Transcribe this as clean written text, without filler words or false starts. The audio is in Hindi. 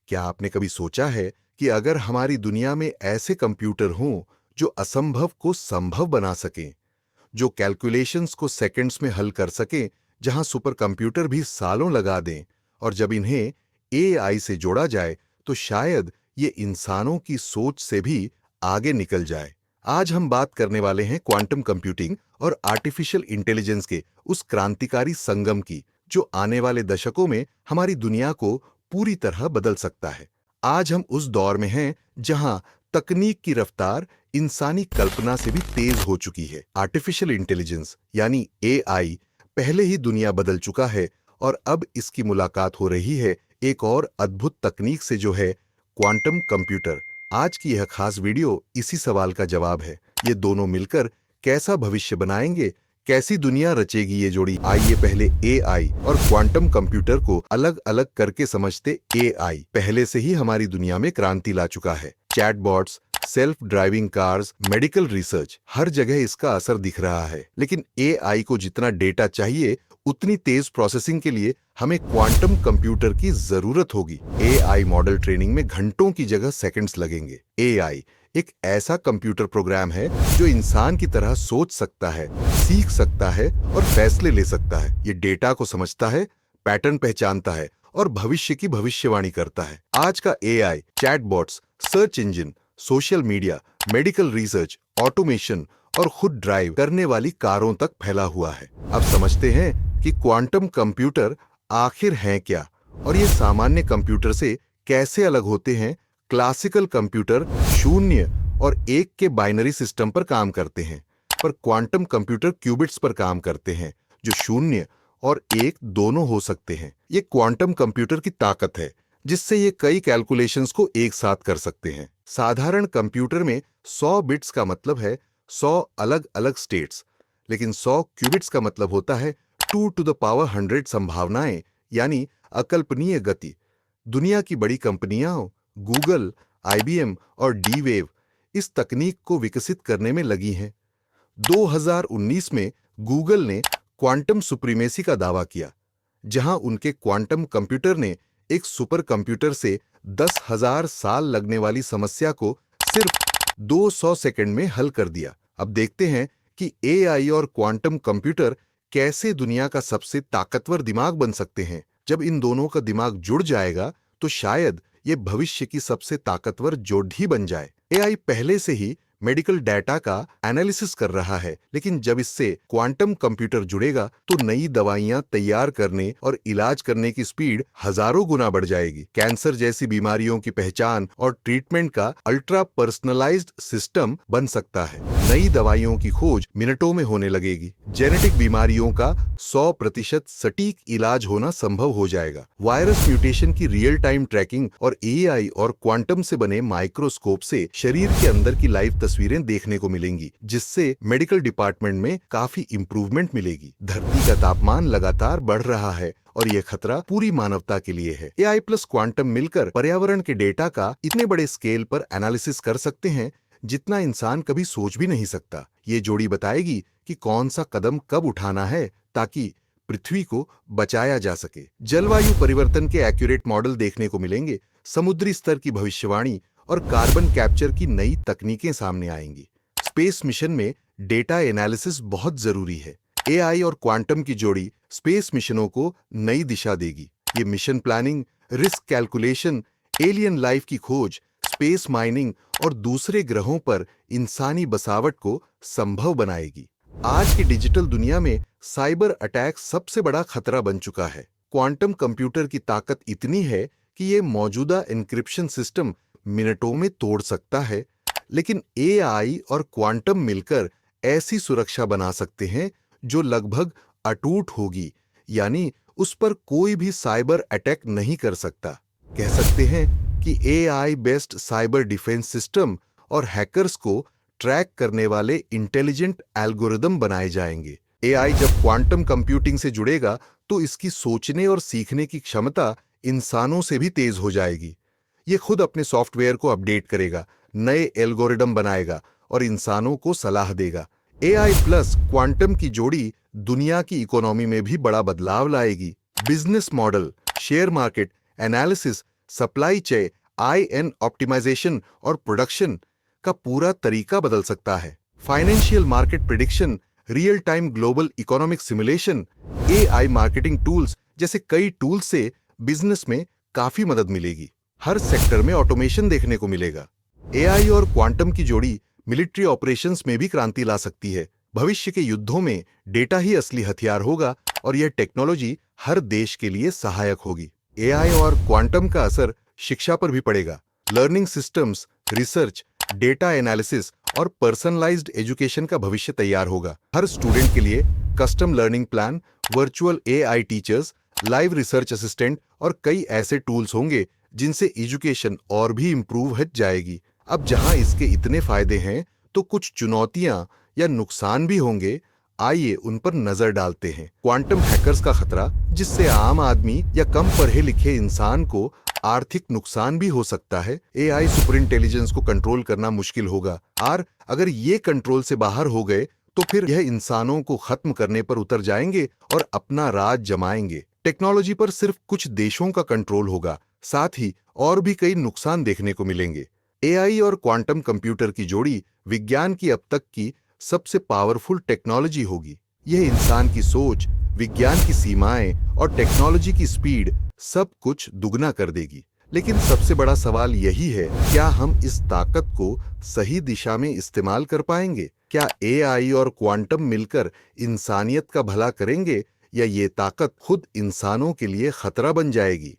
क्या आपने कभी सोचा है कि अगर हमारी दुनिया में ऐसे कंप्यूटर हों जो असंभव को संभव बना सकें, जो कैलकुलेशंस को सेकंड्स में हल कर सकें, जहां सुपर कंप्यूटर भी सालों लगा दें, और जब इन्हें एआई से जोड़ा जाए तो शायद ये इंसानों की सोच से भी आगे निकल जाए। आज हम बात करने वाले हैं क्वांटम कंप्यूटिंग और आर्टिफिशियल इंटेलिजेंस के उस क्रांतिकारी संगम की, जो आने वाले दशकों में हमारी दुनिया को पूरी तरह बदल सकता है। आज हम उस दौर में हैं जहां तकनीक की रफ्तार इंसानी कल्पना से भी तेज हो चुकी है। आर्टिफिशियल इंटेलिजेंस यानी एआई पहले ही दुनिया बदल चुका है, और अब इसकी मुलाकात हो रही है एक और अद्भुत तकनीक से, जो है क्वांटम कंप्यूटर। आज की यह खास वीडियो इसी सवाल का जवाब है। ये दोनों मिलकर कैसा भविष्य बनाएंगे, कैसी दुनिया रचेगी ये जोड़ी। आइए पहले एआई और क्वांटम कंप्यूटर को अलग अलग करके समझते। एआई पहले से ही हमारी दुनिया में क्रांति ला चुका है। Chatbots, self driving cars, medical research, हर जगह इसका असर दिख रहा है। लेकिन एआई को जितना डेटा चाहिए, उतनी तेज प्रोसेसिंग के लिए हमें क्वांटम कंप्यूटर की जरूरत होगी। एआई मॉडल ट्रेनिंग में घंटों की जगह सेकंड्स लगेंगे। एआई एक ऐसा कंप्यूटर प्रोग्राम है जो इंसान की तरह सोच सकता है, सीख सकता है और फैसले ले सकता है। ये डेटा को समझता है, पैटर्न पहचानता है और भविष्य की भविष्यवाणी करता है। आज का AI chatbots, search engine, social media, medical research, automation और खुद ड्राइव करने वाली कारों तक फैला हुआ है। अब समझते हैं कि क्वांटम कंप्यूटर आखिर हैं क्या, और ये सामान्य कंप्यूटर से कैसे अलग होते हैं। क्लासिकल कंप्यूटर शून्य और एक के बाइनरी सिस्टम पर काम करते हैं, पर क्वांटम कंप्यूटर क्यूबिट्स पर काम करते हैं, जो शून्य और एक दोनों हो सकते हैं। ये क्वांटम कंप्यूटर की ताकत है, जिससे ये कई कैलकुलेशंस को एक साथ कर सकते हैं। साधारण कंप्यूटर में 100 बिट्स का मतलब है 100 अलग अलग स्टेट्स, लेकिन 100 क्यूबिट्स का मतलब होता है 2 टू द पावर 100 संभावनाएं, यानी अकल्पनीय गति। दुनिया की बड़ी कंपनियां गूगल, आईबीएम और डी-वेव इस तकनीक को विकसित करने में लगी हैं। 2019 में गूगल ने क्वांटम सुप्रीमेसी का दावा किया, जहां उनके क्वांटम कंप्यूटर ने एक सुपर कंप्यूटर से 10,000 साल लगने वाली समस्या को सिर्फ 200 सेकंड में हल कर दिया। अब देखते हैं कि एआई और क्वांटम कंप्यूटर कैसे दुनिया का सबसे ताकतवर दिमाग बन सकते हैं। जब इन दोनों का दिमाग जुड़ जाएगा तो शायद ये भविष्य की सबसे ताकतवर जोड़ ही बन जाए। एआई पहले से ही मेडिकल डाटा का एनालिसिस कर रहा है, लेकिन जब इससे क्वांटम कंप्यूटर जुड़ेगा तो नई दवाइयां तैयार करने और इलाज करने की स्पीड हजारों गुना बढ़ जाएगी। कैंसर जैसी बीमारियों की पहचान और ट्रीटमेंट का अल्ट्रा पर्सनलाइज्ड सिस्टम बन सकता है। नई दवाइयों की खोज मिनटों में होने लगेगी। जेनेटिक बीमारियों का 100% सटीक इलाज होना संभव हो जाएगा। वायरस म्यूटेशन की रियल टाइम ट्रैकिंग और एआई और क्वांटम से बने माइक्रोस्कोप से शरीर के अंदर की लाइव तस्वीरें देखने को मिलेंगी, जिससे मेडिकल डिपार्टमेंट में काफी इंप्रूवमेंट मिलेगी। धरती का तापमान लगातार बढ़ रहा है और यह खतरा पूरी मानवता के लिए है। एआई प्लस क्वांटम मिलकर पर्यावरण के डेटा का इतने बड़े स्केल पर एनालिसिस कर सकते हैं जितना इंसान कभी सोच भी नहीं सकता। ये जोड़ी बताएगी कि कौन सा कदम कब उठाना है ताकि पृथ्वी को बचाया जा सके। जलवायु परिवर्तन के एक्यूरेट मॉडल देखने को मिलेंगे, समुद्री स्तर की भविष्यवाणी और कार्बन कैप्चर की नई तकनीकें सामने आएंगी। स्पेस मिशन में डेटा एनालिसिस बहुत जरूरी है। एआई और क्वांटम की जोड़ी स्पेस मिशनों को नई दिशा देगी। ये mission planning, risk calculation, alien life की खोज, स्पेस माइनिंग और दूसरे ग्रहों पर इंसानी बसावट को संभव बनाएगी। आज की डिजिटल दुनिया में साइबर अटैक सबसे बड़ा खतरा बन चुका है। क्वांटम कंप्यूटर की ताकत इतनी है कि ये मौजूदा एन्क्रिप्शन सिस्टम मिनटों में तोड़ सकता है, लेकिन एआई और क्वांटम मिलकर ऐसी सुरक्षा बना सकते हैं जो लगभग अटूट होगी, यानी उस पर कोई भी साइबर अटैक नहीं कर सकता। कह सकते हैं कि AI based cyber defence system और हैकर्स को ट्रैक करने वाले इंटेलिजेंट एल्गोरिदम बनाए जाएंगे। एआई जब क्वांटम कंप्यूटिंग से जुड़ेगा तो इसकी सोचने और सीखने की क्षमता इंसानों से भी तेज हो जाएगी। ये खुद अपने सॉफ्टवेयर को अपडेट करेगा, नए एल्गोरिदम बनाएगा और इंसानों को सलाह देगा। एआई प्लस क्वांटम की जोड़ी दुनिया की इकोनॉमी में भी बड़ा बदलाव लाएगी। Business model, share market, analysis supply chain, IN optimisation और प्रोडक्शन का पूरा तरीका बदल सकता है। Financial market prediction, real time global economic simulation, AI marketing tools जैसे कई टूल्स से बिजनेस में काफी मदद मिलेगी। हर सेक्टर में ऑटोमेशन देखने को मिलेगा। AI और क्वांटम की जोड़ी मिलिट्री ऑपरेशंस में भी क्रांति ला सकती है। भविष्य के युद्धों में डेटा ही असली हथियार होगा और यह टेक्नोलॉजी हर देश के लिए सहायक होगी। AI और क्वांटम का असर शिक्षा पर भी पड़ेगा। Learning systems, research, data analysis और पर्सनलाइज्ड एजुकेशन का भविष्य तैयार होगा। हर स्टूडेंट के लिए custom learning plan, virtual AI teachers, live research assistant और कई ऐसे टूल्स होंगे जिनसे एजुकेशन और भी इंप्रूव हो जाएगी। अब जहां इसके इतने फायदे हैं तो कुछ चुनौतियां या नुकसान भी होंगे। आइए उन पर नजर डालते हैं। क्वांटम हैकर्स का खतरा, जिससे आम आदमी या कम पढ़े लिखे इंसान को आर्थिक नुकसान भी हो सकता है। AI सुपर इंटेलिजेंस को कंट्रोल करना मुश्किल होगा और अगर ये कंट्रोल से बाहर हो गए तो फिर यह इंसानों को खत्म करने पर उतर जाएंगे और अपना राज जमाएंगे। टेक्नोलॉजी पर सिर्फ कुछ देशों का कंट्रोल होगा, साथ ही और भी कई नुकसान देखने को मिलेंगे। AI और क्वांटम कंप्यूटर की जोड़ी विज्ञान की अब तक की सबसे पावरफुल टेक्नोलॉजी होगी। यह इंसान की सोच, विज्ञान की सीमाएं और टेक्नोलॉजी की स्पीड सब कुछ दुगना कर देगी। लेकिन सबसे बड़ा सवाल यही है, क्या हम इस ताकत को सही दिशा में इस्तेमाल कर पाएंगे? क्या AI और क्वांटम मिलकर इंसानियत का भला करेंगे या ये ताकत खुद इंसानों के लिए खतरा बन जाएगी?